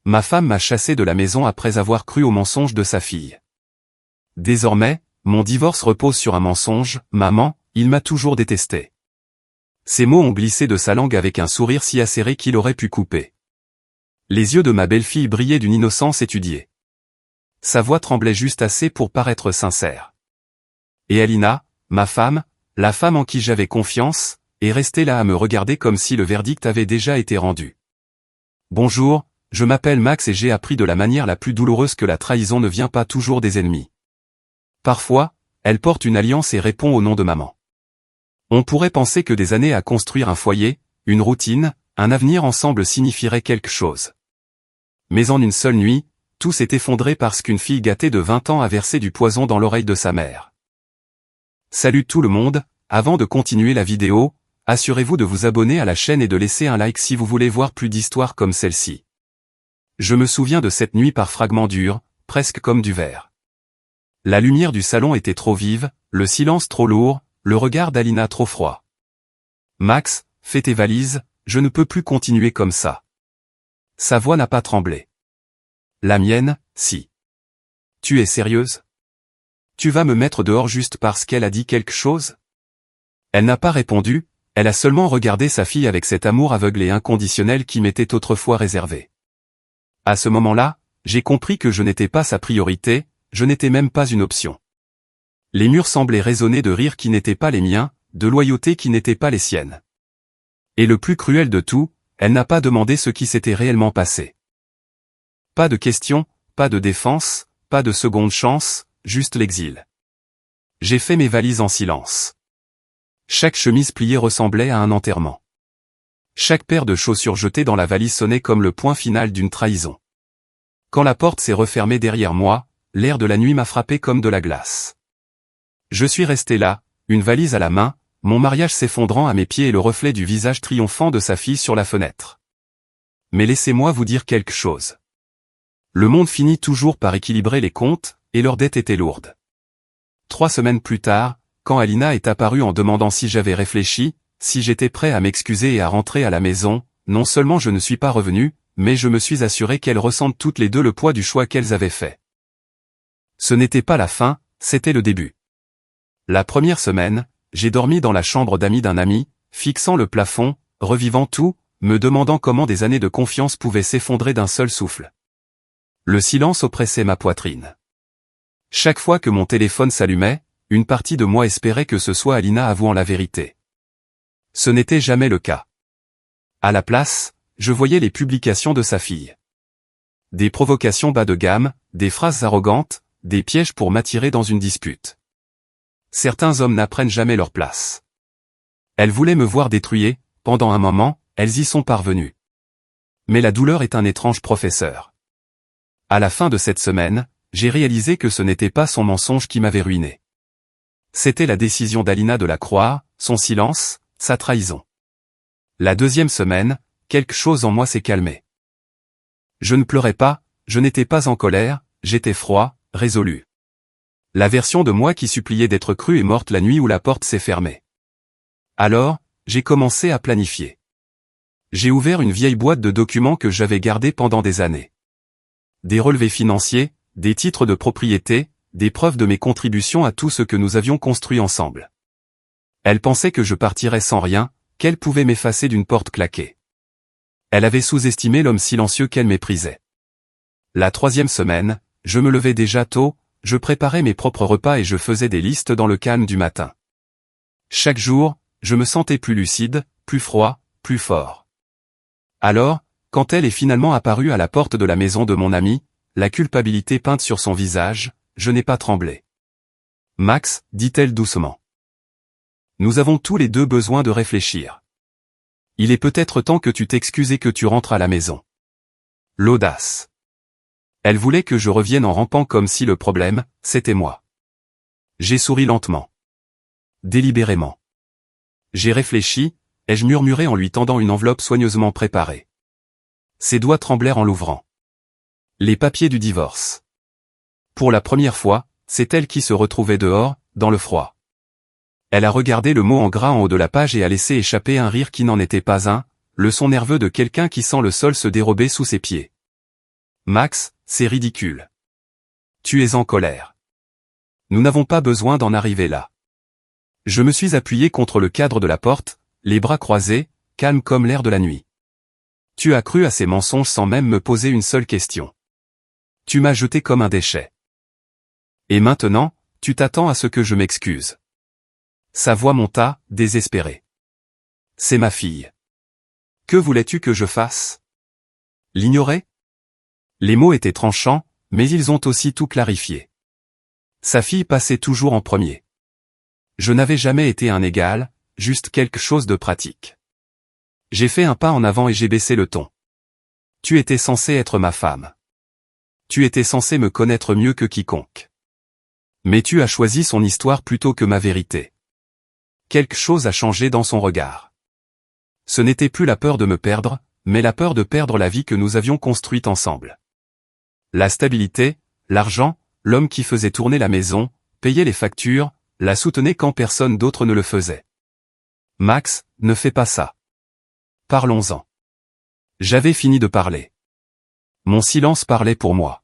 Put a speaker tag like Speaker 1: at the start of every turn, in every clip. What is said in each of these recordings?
Speaker 1: Ma femme m'a chassé de la maison après avoir cru au mensonge de sa fille. Désormais, mon divorce repose sur un mensonge, maman, il m'a toujours détesté. Ces mots ont glissé de sa langue avec un sourire si acéré qu'il aurait pu couper. Les yeux de ma belle-fille brillaient d'une innocence étudiée. Sa voix tremblait juste assez pour paraître sincère. Et Alina, ma femme, la femme en qui j'avais confiance, est restée là à me regarder comme si le verdict avait déjà été rendu. Bonjour, je m'appelle Max et j'ai appris de la manière la plus douloureuse que la trahison ne vient pas toujours des ennemis. Parfois, elle porte une alliance et répond au nom de maman. On pourrait penser que des années à construire un foyer, une routine, un avenir ensemble signifieraient quelque chose. Mais en une seule nuit, tout s'est effondré parce qu'une fille gâtée de 20 ans a versé du poison dans l'oreille de sa mère. Salut tout le monde, avant de continuer la vidéo, assurez-vous de vous abonner à la chaîne et de laisser un like si vous voulez voir plus d'histoires comme celle-ci. Je me souviens de cette nuit par fragments durs, presque comme du verre. La lumière du salon était trop vive, le silence trop lourd, le regard d'Alina trop froid. Max, fais tes valises, je ne peux plus continuer comme ça. Sa voix n'a pas tremblé. La mienne, si. Tu es sérieuse? Tu vas me mettre dehors juste parce qu'elle a dit quelque chose? Elle n'a pas répondu, elle a seulement regardé sa fille avec cet amour aveugle et inconditionnel qui m'était autrefois réservé. À ce moment-là, j'ai compris que je n'étais pas sa priorité, je n'étais même pas une option. Les murs semblaient résonner de rires qui n'étaient pas les miens, de loyauté qui n'étaient pas les siennes. Et le plus cruel de tout, elle n'a pas demandé ce qui s'était réellement passé. Pas de questions, pas de défense, pas de seconde chance, juste l'exil. J'ai fait mes valises en silence. Chaque chemise pliée ressemblait à un enterrement. Chaque paire de chaussures jetées dans la valise sonnait comme le point final d'une trahison. Quand la porte s'est refermée derrière moi, l'air de la nuit m'a frappé comme de la glace. Je suis resté là, une valise à la main, mon mariage s'effondrant à mes pieds et le reflet du visage triomphant de sa fille sur la fenêtre. Mais laissez-moi vous dire quelque chose. Le monde finit toujours par équilibrer les comptes, et leur dette était lourde. 3 semaines plus tard, quand Alina est apparue en demandant si j'avais réfléchi, si j'étais prêt à m'excuser et à rentrer à la maison, non seulement je ne suis pas revenu, mais je me suis assuré qu'elles ressentent toutes les deux le poids du choix qu'elles avaient fait. Ce n'était pas la fin, c'était le début. La première semaine, j'ai dormi dans la chambre d'amis d'un ami, fixant le plafond, revivant tout, me demandant comment des années de confiance pouvaient s'effondrer d'un seul souffle. Le silence oppressait ma poitrine. Chaque fois que mon téléphone s'allumait, une partie de moi espérait que ce soit Alina avouant la vérité. Ce n'était jamais le cas. À la place, je voyais les publications de sa fille. Des provocations bas de gamme, des phrases arrogantes, des pièges pour m'attirer dans une dispute. Certains hommes n'apprennent jamais leur place. Elle voulait me voir détruire, pendant un moment, elles y sont parvenues. Mais la douleur est un étrange professeur. À la fin de cette semaine, j'ai réalisé que ce n'était pas son mensonge qui m'avait ruiné. C'était la décision d'Alina de la croire, son silence, sa trahison. La deuxième semaine, quelque chose en moi s'est calmé. Je ne pleurais pas, je n'étais pas en colère, j'étais froid, résolu. La version de moi qui suppliait d'être crue est morte la nuit où la porte s'est fermée. Alors, j'ai commencé à planifier. J'ai ouvert une vieille boîte de documents que j'avais gardée pendant des années. Des relevés financiers, des titres de propriété, des preuves de mes contributions à tout ce que nous avions construit ensemble. Elle pensait que je partirais sans rien, qu'elle pouvait m'effacer d'une porte claquée. Elle avait sous-estimé l'homme silencieux qu'elle méprisait. La troisième semaine, je me levais déjà tôt, je préparais mes propres repas et je faisais des listes dans le calme du matin. Chaque jour, je me sentais plus lucide, plus froid, plus fort. Alors, quand elle est finalement apparue à la porte de la maison de mon ami, la culpabilité peinte sur son visage, je n'ai pas tremblé. « Max, dit-elle doucement. Nous avons tous les deux besoin de réfléchir. Il est peut-être temps que tu t'excuses et que tu rentres à la maison. » L'audace. Elle voulait que je revienne en rampant comme si le problème, c'était moi. J'ai souri lentement. Délibérément. J'ai réfléchi, ai-je murmuré en lui tendant une enveloppe soigneusement préparée. Ses doigts tremblèrent en l'ouvrant. Les papiers du divorce. Pour la première fois, c'est elle qui se retrouvait dehors, dans le froid. Elle a regardé le mot en gras en haut de la page et a laissé échapper un rire qui n'en était pas un, le son nerveux de quelqu'un qui sent le sol se dérober sous ses pieds. Max, c'est ridicule. Tu es en colère. Nous n'avons pas besoin d'en arriver là. Je me suis appuyé contre le cadre de la porte, les bras croisés, calme comme l'air de la nuit. Tu as cru à ces mensonges sans même me poser une seule question. Tu m'as jeté comme un déchet. Et maintenant, tu t'attends à ce que je m'excuse. Sa voix monta, désespérée. C'est ma fille. Que voulais-tu que je fasse? L'ignorer? Les mots étaient tranchants, mais ils ont aussi tout clarifié. Sa fille passait toujours en premier. Je n'avais jamais été un égal, juste quelque chose de pratique. J'ai fait un pas en avant et j'ai baissé le ton. Tu étais censé être ma femme. Tu étais censé me connaître mieux que quiconque. Mais tu as choisi son histoire plutôt que ma vérité. Quelque chose a changé dans son regard. Ce n'était plus la peur de me perdre, mais la peur de perdre la vie que nous avions construite ensemble. La stabilité, l'argent, l'homme qui faisait tourner la maison, payait les factures, la soutenait quand personne d'autre ne le faisait. Max, ne fais pas ça. Parlons-en. J'avais fini de parler. Mon silence parlait pour moi.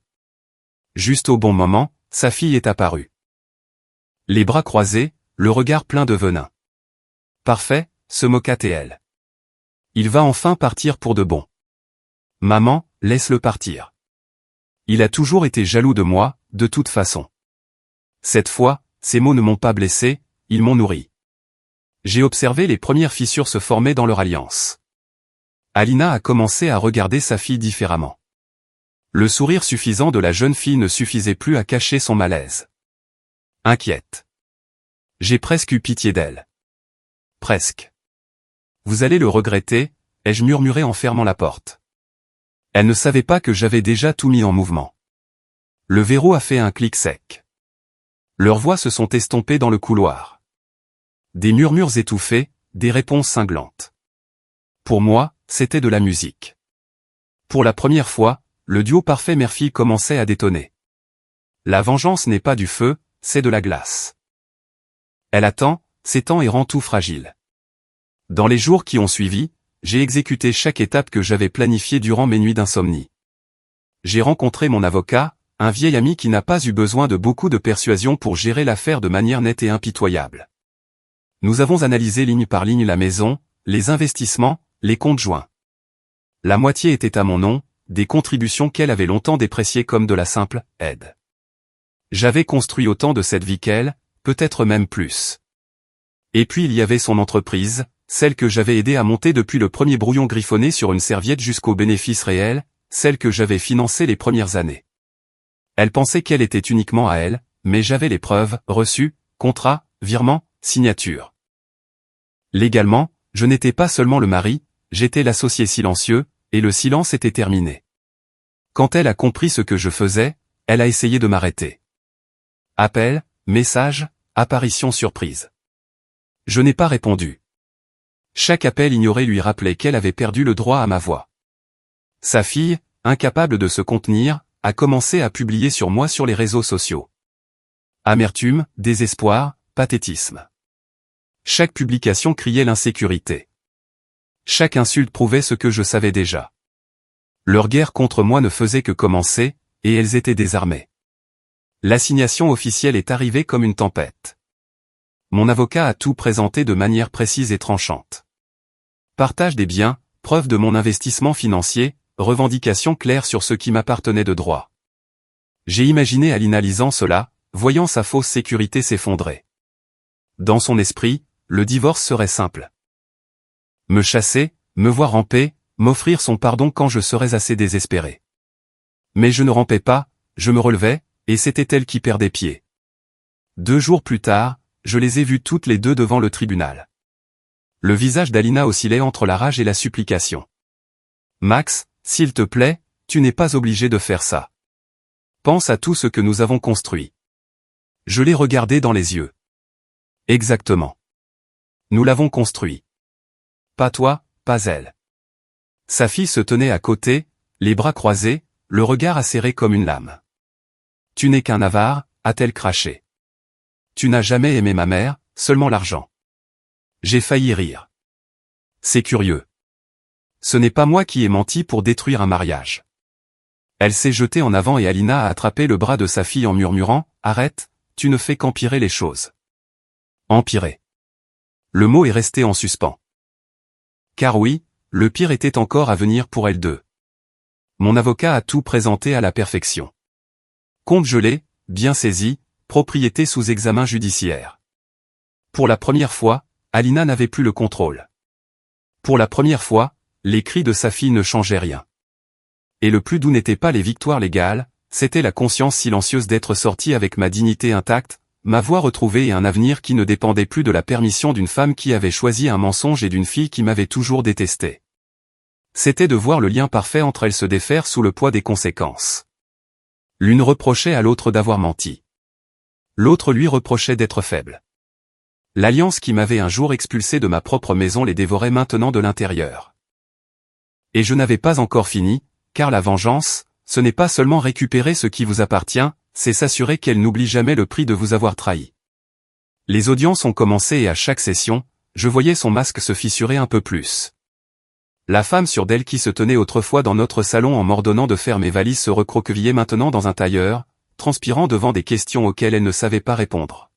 Speaker 1: Juste au bon moment, sa fille est apparue. Les bras croisés, le regard plein de venin. Parfait, se moqua-t-elle. Il va enfin partir pour de bon. Maman, laisse-le partir. Il a toujours été jaloux de moi, de toute façon. Cette fois, ces mots ne m'ont pas blessé, ils m'ont nourri. J'ai observé les premières fissures se former dans leur alliance. Alina a commencé à regarder sa fille différemment. Le sourire suffisant de la jeune fille ne suffisait plus à cacher son malaise. Inquiète. J'ai presque eu pitié d'elle. Presque. Vous allez le regretter, ai-je murmuré en fermant la porte. Elle ne savait pas que j'avais déjà tout mis en mouvement. Le verrou a fait un clic sec. Leurs voix se sont estompées dans le couloir. Des murmures étouffés, des réponses cinglantes. Pour moi, c'était de la musique. Pour la première fois, le duo parfait mère-fille commençait à détonner. La vengeance n'est pas du feu, c'est de la glace. Elle attend, s'étend et rend tout fragile. Dans les jours qui ont suivi, j'ai exécuté chaque étape que j'avais planifiée durant mes nuits d'insomnie. J'ai rencontré mon avocat, un vieil ami qui n'a pas eu besoin de beaucoup de persuasion pour gérer l'affaire de manière nette et impitoyable. Nous avons analysé ligne par ligne la maison, les investissements, les comptes joints. La moitié était à mon nom, des contributions qu'elle avait longtemps dépréciées comme de la simple aide. J'avais construit autant de cette vie qu'elle, peut-être même plus. Et puis il y avait son entreprise, celle que j'avais aidé à monter depuis le premier brouillon griffonné sur une serviette jusqu'au bénéfice réel, celle que j'avais financée les premières années. Elle pensait qu'elle était uniquement à elle, mais j'avais les preuves, reçus, contrats, virements, signatures. Légalement, je n'étais pas seulement le mari, j'étais l'associé silencieux, et le silence était terminé. Quand elle a compris ce que je faisais, elle a essayé de m'arrêter. Appel, message, apparition surprise. Je n'ai pas répondu. Chaque appel ignoré lui rappelait qu'elle avait perdu le droit à ma voix. Sa fille, incapable de se contenir, a commencé à publier sur moi sur les réseaux sociaux. Amertume, désespoir, pathétisme. Chaque publication criait l'insécurité. Chaque insulte prouvait ce que je savais déjà. Leur guerre contre moi ne faisait que commencer, et elles étaient désarmées. L'assignation officielle est arrivée comme une tempête. Mon avocat a tout présenté de manière précise et tranchante. Partage des biens, preuve de mon investissement financier, revendication claire sur ce qui m'appartenait de droit. J'ai imaginé Alina lisant cela, voyant sa fausse sécurité s'effondrer. Dans son esprit, le divorce serait simple. Me chasser, me voir ramper, m'offrir son pardon quand je serais assez désespéré. Mais je ne rampais pas, je me relevais, et c'était elle qui perdait pied. 2 jours plus tard, je les ai vues toutes les deux devant le tribunal. Le visage d'Alina oscillait entre la rage et la supplication. Max, s'il te plaît, tu n'es pas obligé de faire ça. Pense à tout ce que nous avons construit. Je l'ai regardé dans les yeux. Exactement. Nous l'avons construit. Pas toi, pas elle. Sa fille se tenait à côté, les bras croisés, le regard acéré comme une lame. Tu n'es qu'un avare, a-t-elle craché. Tu n'as jamais aimé ma mère, seulement l'argent. J'ai failli rire. C'est curieux. Ce n'est pas moi qui ai menti pour détruire un mariage. Elle s'est jetée en avant et Alina a attrapé le bras de sa fille en murmurant « Arrête, tu ne fais qu'empirer les choses. » Empirer. Le mot est resté en suspens. Car oui, le pire était encore à venir pour elles deux. Mon avocat a tout présenté à la perfection. Compte gelé, bien saisi, propriété sous examen judiciaire. Pour la première fois, Alina n'avait plus le contrôle. Pour la première fois, les cris de sa fille ne changeaient rien. Et le plus doux n'était pas les victoires légales, c'était la conscience silencieuse d'être sortie avec ma dignité intacte, ma voix retrouvée et un avenir qui ne dépendait plus de la permission d'une femme qui avait choisi un mensonge et d'une fille qui m'avait toujours détesté. C'était de voir le lien parfait entre elles se défaire sous le poids des conséquences. L'une reprochait à l'autre d'avoir menti. L'autre lui reprochait d'être faible. L'alliance qui m'avait un jour expulsé de ma propre maison les dévorait maintenant de l'intérieur. Et je n'avais pas encore fini, car la vengeance, ce n'est pas seulement récupérer ce qui vous appartient, c'est s'assurer qu'elle n'oublie jamais le prix de vous avoir trahi. Les audiences ont commencé et à chaque session, je voyais son masque se fissurer un peu plus. La femme sûre d'elle qui se tenait autrefois dans notre salon en m'ordonnant de faire mes valises se recroquevillait maintenant dans un tailleur, transpirant devant des questions auxquelles elle ne savait pas répondre.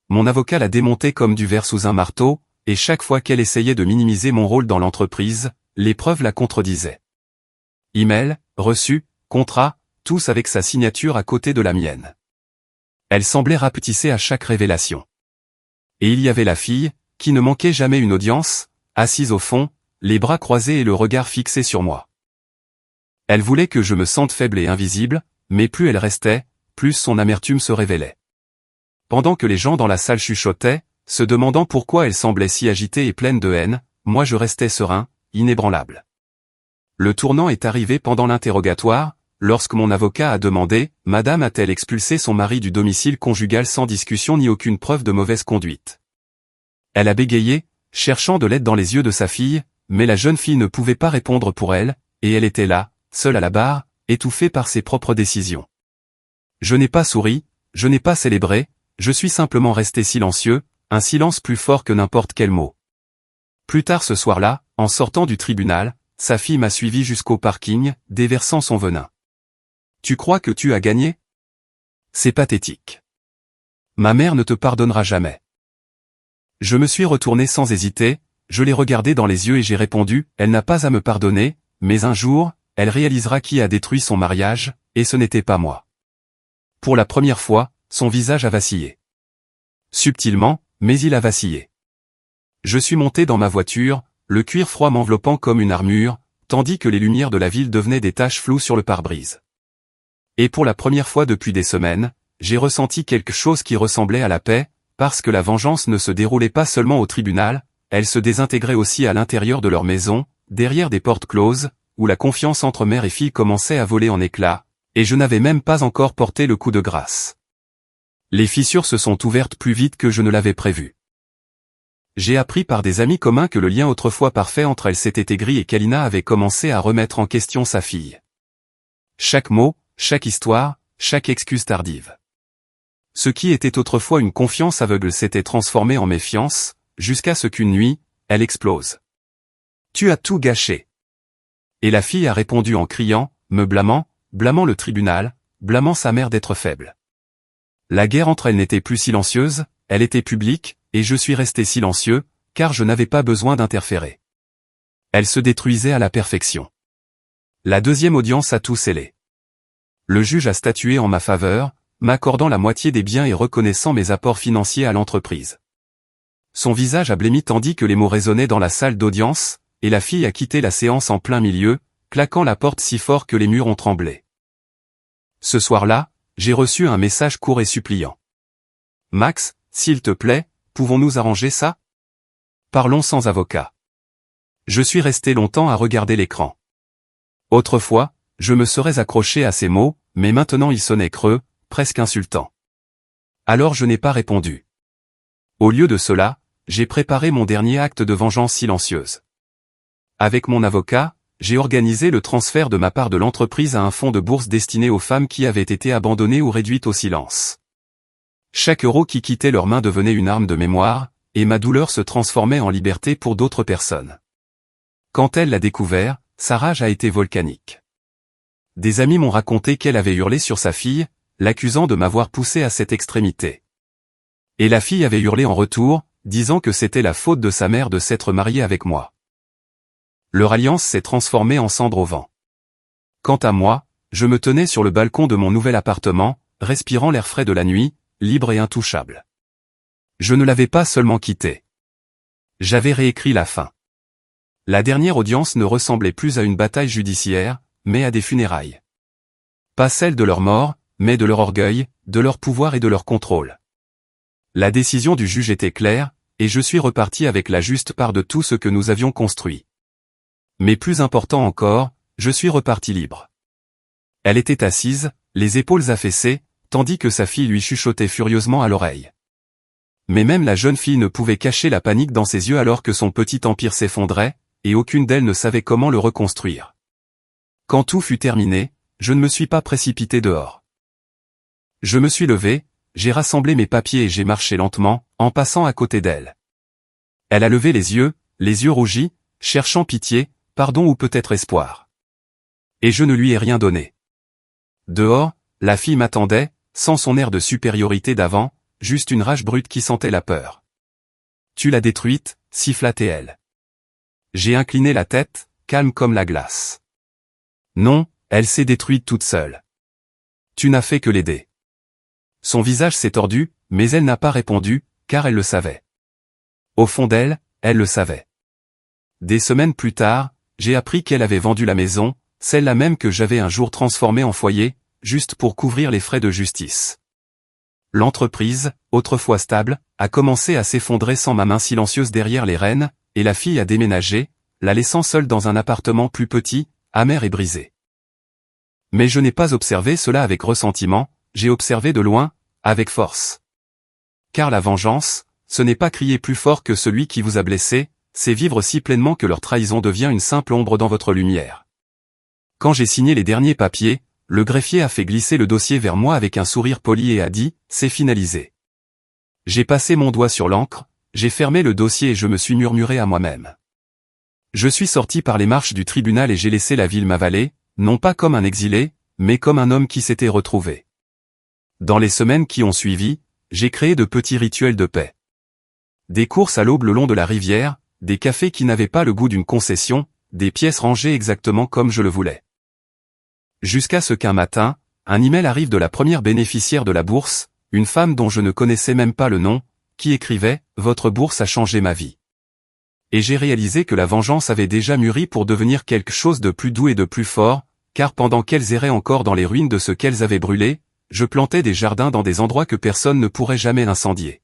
Speaker 1: Mon avocat la démontait comme du verre sous un marteau, et chaque fois qu'elle essayait de minimiser mon rôle dans l'entreprise, les preuves la contredisaient. Email, reçu, contrat, tous avec sa signature à côté de la mienne. Elle semblait rapetisser à chaque révélation. Et il y avait la fille, qui ne manquait jamais une audience, assise au fond, les bras croisés et le regard fixé sur moi. Elle voulait que je me sente faible et invisible, mais plus elle restait, plus son amertume se révélait. Pendant que les gens dans la salle chuchotaient, se demandant pourquoi elle semblait si agitée et pleine de haine, moi je restais serein, inébranlable. Le tournant est arrivé pendant l'interrogatoire, lorsque mon avocat a demandé « Madame a-t-elle expulsé son mari du domicile conjugal sans discussion ni aucune preuve de mauvaise conduite ?» Elle a bégayé, cherchant de l'aide dans les yeux de sa fille, mais la jeune fille ne pouvait pas répondre pour elle, et elle était là, seule à la barre, étouffée par ses propres décisions. Je n'ai pas souri, je n'ai pas célébré, je suis simplement resté silencieux, un silence plus fort que n'importe quel mot. Plus tard ce soir-là, en sortant du tribunal, sa fille m'a suivi jusqu'au parking, déversant son venin. « Tu crois que tu as gagné ? C'est pathétique. Ma mère ne te pardonnera jamais. » Je me suis retourné sans hésiter, je l'ai regardée dans les yeux et j'ai répondu « Elle n'a pas à me pardonner, mais un jour, elle réalisera qui a détruit son mariage, et ce n'était pas moi. » Pour la première fois, son visage a vacillé. Subtilement, mais il a vacillé. Je suis monté dans ma voiture, le cuir froid m'enveloppant comme une armure, tandis que les lumières de la ville devenaient des taches floues sur le pare-brise. Et pour la première fois depuis des semaines, j'ai ressenti quelque chose qui ressemblait à la paix, parce que la vengeance ne se déroulait pas seulement au tribunal, elle se désintégrait aussi à l'intérieur de leur maison, derrière des portes closes, où la confiance entre mère et fille commençait à voler en éclats, et je n'avais même pas encore porté le coup de grâce. Les fissures se sont ouvertes plus vite que je ne l'avais prévu. J'ai appris par des amis communs que le lien autrefois parfait entre elles s'était aigri et qu'Alina avait commencé à remettre en question sa fille. Chaque mot, chaque histoire, chaque excuse tardive. Ce qui était autrefois une confiance aveugle s'était transformé en méfiance, jusqu'à ce qu'une nuit, elle explose. « Tu as tout gâché. » Et la fille a répondu en criant, me blâmant le tribunal, blâmant sa mère d'être faible. La guerre entre elles n'était plus silencieuse, elle était publique, et je suis resté silencieux, car je n'avais pas besoin d'interférer. Elle se détruisait à la perfection. La deuxième audience a tout scellé. Le juge a statué en ma faveur, m'accordant la moitié des biens et reconnaissant mes apports financiers à l'entreprise. Son visage a blêmi tandis que les mots résonnaient dans la salle d'audience, et la fille a quitté la séance en plein milieu, claquant la porte si fort que les murs ont tremblé. Ce soir-là, j'ai reçu un message court et suppliant. « Max, s'il te plaît, pouvons-nous arranger ça ? Parlons sans avocat. » Je suis resté longtemps à regarder l'écran. Autrefois, je me serais accroché à ces mots, mais maintenant ils sonnaient creux, presque insultants. Alors je n'ai pas répondu. Au lieu de cela, j'ai préparé mon dernier acte de vengeance silencieuse. Avec mon avocat, j'ai organisé le transfert de ma part de l'entreprise à un fonds de bourse destiné aux femmes qui avaient été abandonnées ou réduites au silence. Chaque euro qui quittait leurs mains devenait une arme de mémoire, et ma douleur se transformait en liberté pour d'autres personnes. Quand elle l'a découvert, sa rage a été volcanique. Des amis m'ont raconté qu'elle avait hurlé sur sa fille, l'accusant de m'avoir poussé à cette extrémité. Et la fille avait hurlé en retour, disant que c'était la faute de sa mère de s'être mariée avec moi. Leur alliance s'est transformée en cendre au vent. Quant à moi, je me tenais sur le balcon de mon nouvel appartement, respirant l'air frais de la nuit, libre et intouchable. Je ne l'avais pas seulement quitté. J'avais réécrit la fin. La dernière audience ne ressemblait plus à une bataille judiciaire, mais à des funérailles. Pas celle de leur mort, mais de leur orgueil, de leur pouvoir et de leur contrôle. La décision du juge était claire, et je suis reparti avec la juste part de tout ce que nous avions construit. Mais plus important encore, je suis reparti libre. Elle était assise, les épaules affaissées, tandis que sa fille lui chuchotait furieusement à l'oreille. Mais même la jeune fille ne pouvait cacher la panique dans ses yeux alors que son petit empire s'effondrait, et aucune d'elles ne savait comment le reconstruire. Quand tout fut terminé, je ne me suis pas précipité dehors. Je me suis levé, j'ai rassemblé mes papiers et j'ai marché lentement, en passant à côté d'elle. Elle a levé les yeux rougis, cherchant pitié, pardon ou peut-être espoir. Et je ne lui ai rien donné. Dehors, la fille m'attendait, sans son air de supériorité d'avant, juste une rage brute qui sentait la peur. Tu l'as détruite, siffla-t-elle. J'ai incliné la tête, calme comme la glace. Non, elle s'est détruite toute seule. Tu n'as fait que l'aider. Son visage s'est tordu, mais elle n'a pas répondu, car elle le savait. Au fond d'elle, elle le savait. Des semaines plus tard, j'ai appris qu'elle avait vendu la maison, celle-là même que j'avais un jour transformée en foyer, juste pour couvrir les frais de justice. L'entreprise, autrefois stable, a commencé à s'effondrer sans ma main silencieuse derrière les rênes, et la fille a déménagé, la laissant seule dans un appartement plus petit, amer et brisé. Mais je n'ai pas observé cela avec ressentiment, j'ai observé de loin, avec force. Car la vengeance, ce n'est pas crier plus fort que celui qui vous a blessé, c'est vivre si pleinement que leur trahison devient une simple ombre dans votre lumière. Quand j'ai signé les derniers papiers, le greffier a fait glisser le dossier vers moi avec un sourire poli et a dit « C'est finalisé ». J'ai passé mon doigt sur l'encre, j'ai fermé le dossier et je me suis murmuré à moi-même. Je suis sorti par les marches du tribunal et j'ai laissé la ville m'avaler, non pas comme un exilé, mais comme un homme qui s'était retrouvé. Dans les semaines qui ont suivi, j'ai créé de petits rituels de paix. Des courses à l'aube le long de la rivière, des cafés qui n'avaient pas le goût d'une concession, des pièces rangées exactement comme je le voulais. Jusqu'à ce qu'un matin, un email arrive de la première bénéficiaire de la bourse, une femme dont je ne connaissais même pas le nom, qui écrivait « Votre bourse a changé ma vie ». Et j'ai réalisé que la vengeance avait déjà mûri pour devenir quelque chose de plus doux et de plus fort, car pendant qu'elles erraient encore dans les ruines de ce qu'elles avaient brûlé, je plantais des jardins dans des endroits que personne ne pourrait jamais incendier.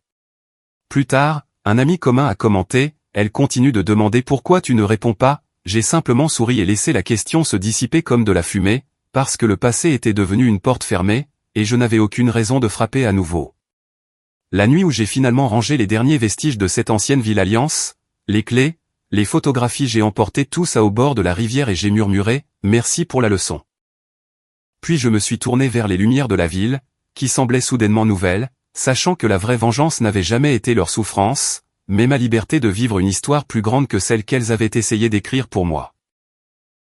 Speaker 1: Plus tard, un ami commun a commenté « Elle continue de demander pourquoi tu ne réponds pas ?» J'ai simplement souri et laissé la question se dissiper comme de la fumée, parce que le passé était devenu une porte fermée, et je n'avais aucune raison de frapper à nouveau. La nuit où j'ai finalement rangé les derniers vestiges de cette ancienne ville Alliance, les clés, les photographies, j'ai emporté tout ça au bord de la rivière et j'ai murmuré « Merci pour la leçon ». Puis je me suis tourné vers les lumières de la ville, qui semblaient soudainement nouvelles, sachant que la vraie vengeance n'avait jamais été leur souffrance, mais ma liberté de vivre une histoire plus grande que celle qu'elles avaient essayé d'écrire pour moi.